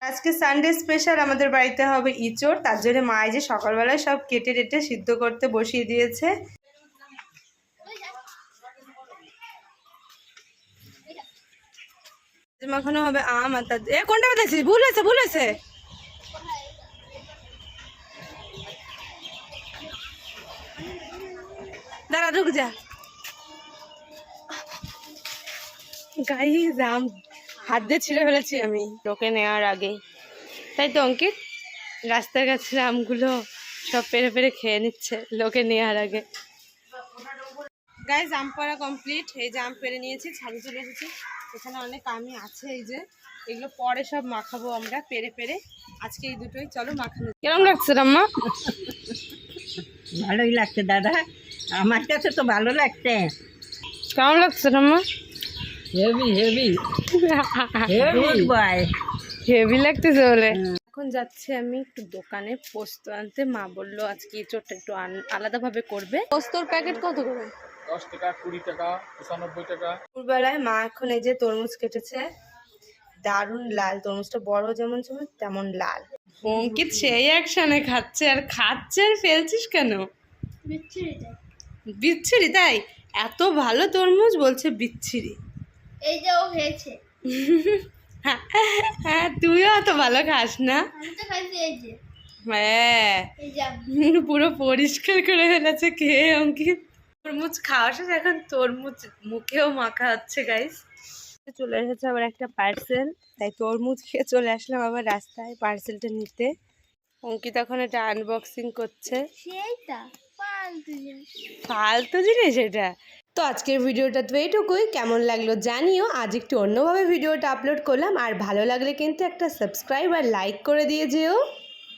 আজকে Sunday special আমাদের বাড়িতে হবে ইঁচড়, তার জন্য মা যে সকালবেলায় সব কেটে টেটে সিদ্ধ করতে বসিয়ে দিয়েছে। মাখানো হবে আম আর তার কোনটা দেখছিস? ভুল হয়েছে দাঁড়া ঢুক যা গাইস, আম হাত দিয়ে ছিঁড়ে ফেলেছি আমি লোকে নেওয়ার আগে, তাই তো অঙ্কিত? রাস্তার কাছে আমগুলো সব পেরে পেরে খেয়ে নিচ্ছে লোকে নেওয়ার আগে। গাইস, আম পাড়া কমপ্লিট। এই যে আম পেরে নিয়েছি, ছাদে চলে এসেছি। এখানে অনেক আমই আছে, এই যে এগুলো পরে সব মাখাবো আমরা পেরে পেরে। আজকে এই দুটোই, চলো মাখানো। কেমন লাগছে রাম্মা? ভালোই লাগছে দাদা, আমার কাছে তো ভালো লাগছে। কেমন লাগছে রাম্মা? হেভি হেভি হেভি বয়, হেভি লাগতেছে বলে। এখন যাচ্ছি আমি একটু দোকানে পোস্ত আনতে। মা বললো আজকে ইঁচড়টা একটু আলাদাভাবে করবে। পোস্তর প্যাকেট কত করে? 10 টাকা, 20 টাকা, 95 টাকা। দুপুরবেলায় মা এখন এই যে তরমুজ কেটেছে, দারুণ লাল তরমুজটা, বড় যেমন ছিল তেমন লাল। অঙ্কিত সেই একসানে খাচ্ছে আর ফেলছিস কেন? বিচ্ছিরি তাই? এত ভালো তরমুজ বলছে বিচ্ছিরি। এই যে ও খেয়েছে। হ্যাঁ, তুইও অত ভালো খাস না। আমি তো খাইছি এই যে। হ্যাঁ, এই যে পুরো পরিষ্কার করে ফেলেছে খেয়ে অঙ্কিত। তরমুজ খাওয়া শেষ, এখন তরমুজ মুখেও মাখা হচ্ছে গাইস। চলে এসেছে আবার একটা পার্সেল, তাই তরমুজ খেয়ে চলে আসলাম আবার রাস্তায় পার্সেলটা নিতে। অঙ্কিত এখন এটা আনবক্সিং করছে। সেইটা ফালতু জিনিস এটা। তো আজকের ভিডিওটা তো এইটুকুই। কেমন লাগলো জানিও। আজ একটু অন্যভাবে ভিডিওটা আপলোড করলাম, আর ভালো লাগলে কিন্তু একটা সাবস্ক্রাইব আর লাইক করে দিয়ে যেও।